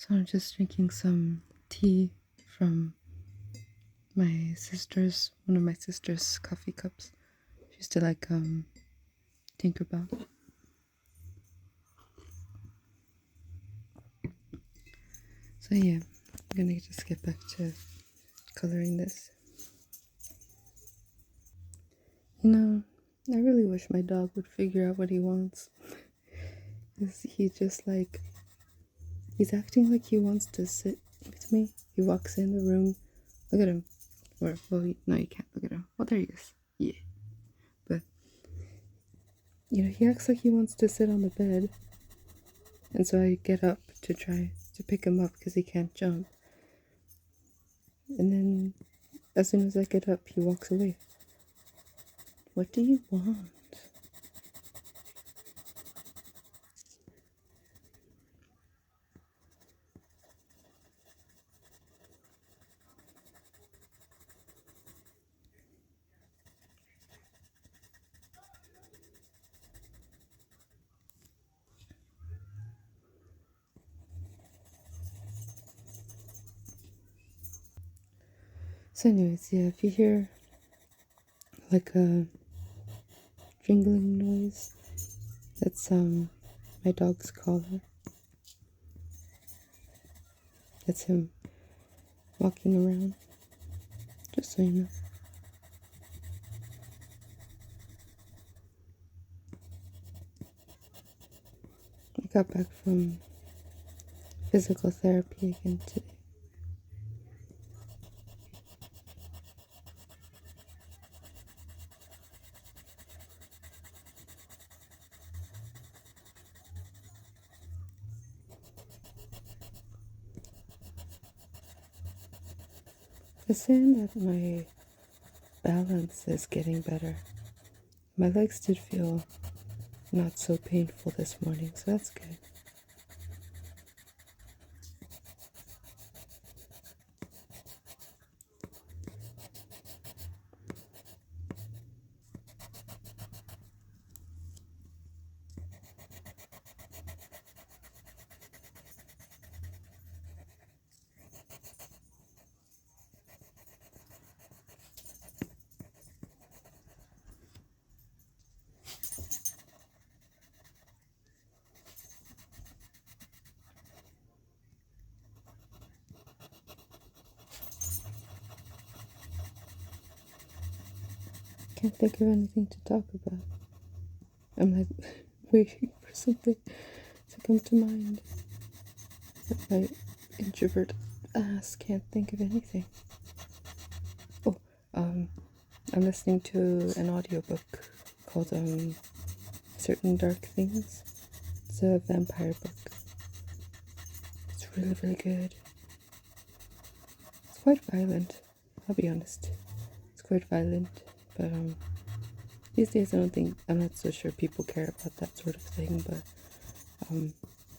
So I'm just drinking some tea from one of my sister's coffee cups. She used to like Tinkerbell. So yeah, I'm gonna just get back to coloring this. You know, I really wish my dog would figure out what he wants. He just like, he's acting like he wants to sit with me. He walks in the room. Look at him. Or, well, no, you can't look at him. Well, there he is. Yeah. But, he acts like he wants to sit on the bed. And so I get up to try to pick him up because he can't jump. And then, as soon as I get up, he walks away. What do you want? So anyways, yeah, if you hear like a jingling noise, that's my dog's collar. That's him walking around, just so you know. I got back from physical therapy again today. They're saying that my balance is getting better. My legs did feel not so painful this morning, so that's good. Can't think of anything to talk about. I'm like waiting for something to come to mind. But my introvert ass can't think of anything. Oh, I'm listening to an audiobook called Certain Dark Things. It's a vampire book. It's really, really good. It's quite violent, I'll be honest. It's quite violent, but these days I'm not so sure people care about that sort of thing, but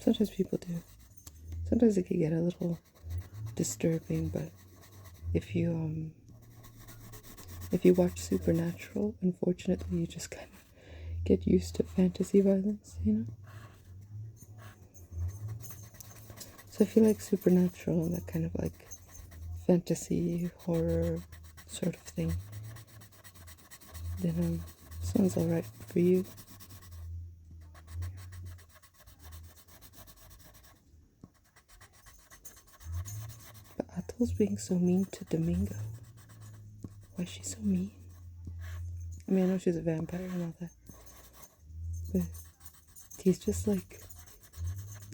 sometimes people do. Sometimes it can get a little disturbing, but if you watch Supernatural, unfortunately you just kind of get used to fantasy violence, So if you like Supernatural and that kind of like fantasy horror sort of thing, then this one's alright for you. But Atol's being so mean to Domingo. Why is she so mean? I mean, I know she's a vampire and all that, but he's just like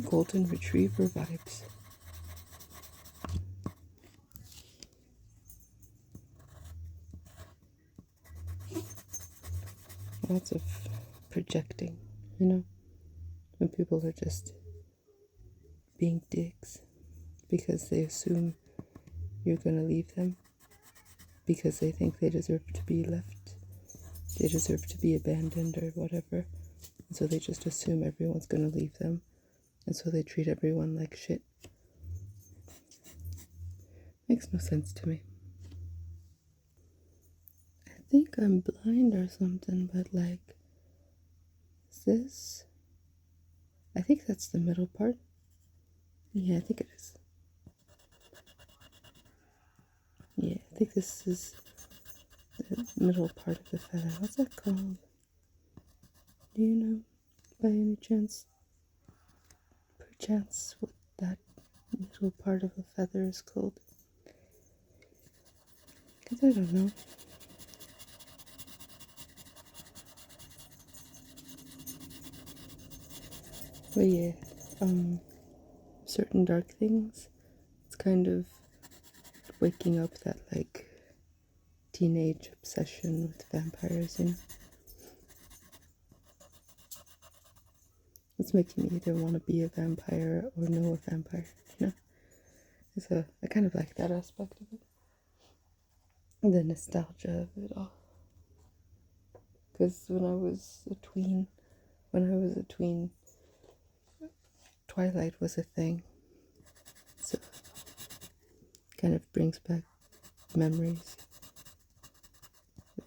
golden retriever vibes. Lots of projecting, when people are just being dicks because they assume you're gonna leave them, because they think they deserve to be left, they deserve to be abandoned or whatever, and so they just assume everyone's gonna leave them, and so they treat everyone like shit. Makes no sense to me. I think I'm blind or something, but like, is this? I think that's the middle part. Yeah, I think it is. Yeah, I think this is the middle part of the feather. What's that called? Do you know by any chance? Perchance what that middle part of a feather is called? Because I don't know. But yeah, certain dark things, it's kind of waking up that like teenage obsession with vampires, you know? It's making me either want to be a vampire or know a vampire, you know? So I kind of like that aspect of it. And the nostalgia of it all. Because when I was a tween, Twilight was a thing. So it kind of brings back memories of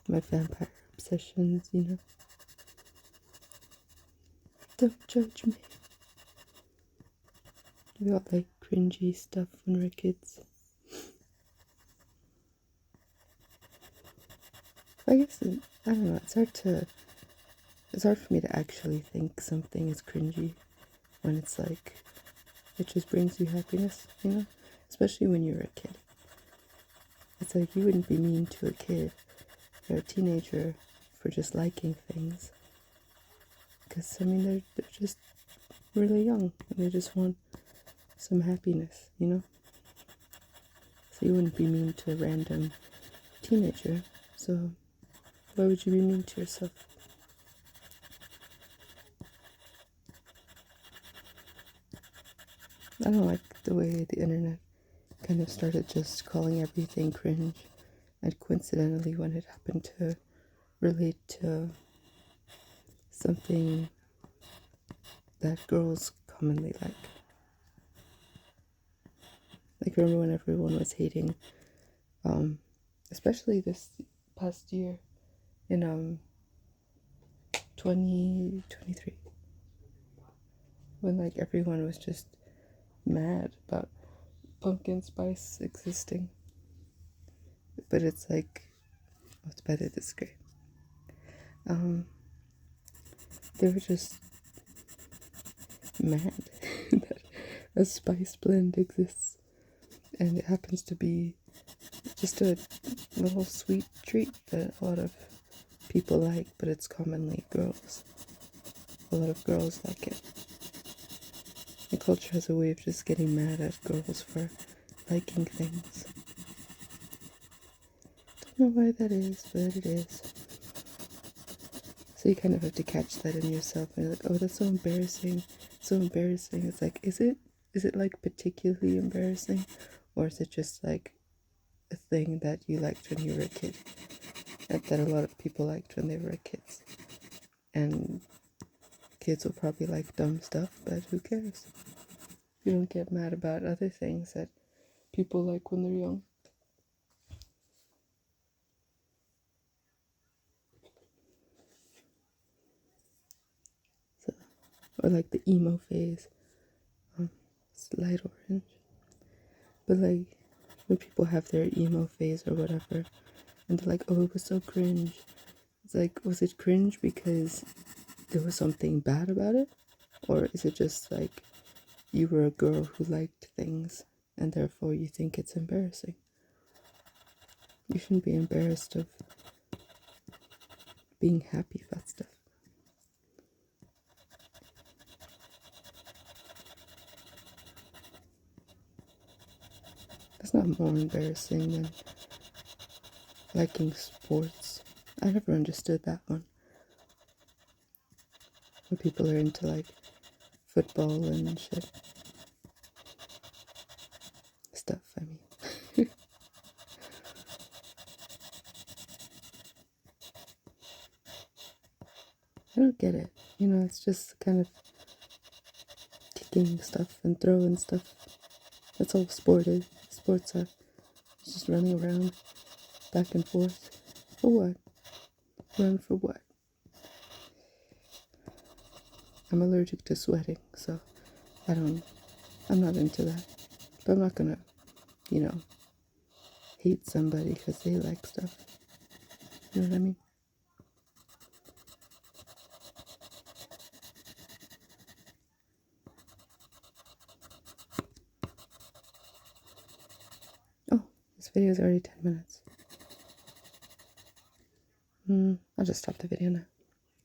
my vampire obsessions, you know? Don't judge me. We all like cringy stuff when we're kids. I guess, I don't know, it's hard for me to actually think something is cringy when it's like, it just brings you happiness, you know? Especially when you're a kid. It's like you wouldn't be mean to a kid or a teenager for just liking things. Because, I mean, they're just really young and they just want some happiness, you know? So you wouldn't be mean to a random teenager. So why would you be mean to yourself? I don't like the way the internet kind of started just calling everything cringe, and coincidentally when it happened to relate to something that girls commonly like. Like, remember when everyone was hating, especially this past year in 2023, when like everyone was just mad about pumpkin spice existing. But it's like, oh, it's better this gray. They were just mad that a spice blend exists, and it happens to be just a little sweet treat that a lot of people like, but it's commonly girls. A lot of girls like it. The culture has a way of just getting mad at girls for liking things. Don't know why that is, but it is. So you kind of have to catch that in yourself, and you're like, oh, that's so embarrassing. So embarrassing. It's like, is it like particularly embarrassing, or is it just like a thing that you liked when you were a kid, and that a lot of people liked when they were kids? And kids will probably like dumb stuff, but who cares? You don't get mad about other things that people like when they're young. So, or like the emo phase, it's light orange. But like when people have their emo phase or whatever, and they're like, oh, it was so cringe. It's like, was it cringe because there was something bad about it? Or is it just like you were a girl who liked things and therefore you think it's embarrassing? You shouldn't be embarrassed of being happy about stuff. That's not more embarrassing than liking sports. I never understood that one. When people are into like football and shit. Stuff, I mean. I don't get it. You know, it's just kind of kicking stuff and throwing stuff. That's all sport is. Sports are just running around back and forth. For what? Run for what? I'm allergic to sweating, so I'm not into that. But I'm not gonna, hate somebody because they like stuff. You know what I mean? Oh, this video is already 10 minutes. I'll just stop the video now.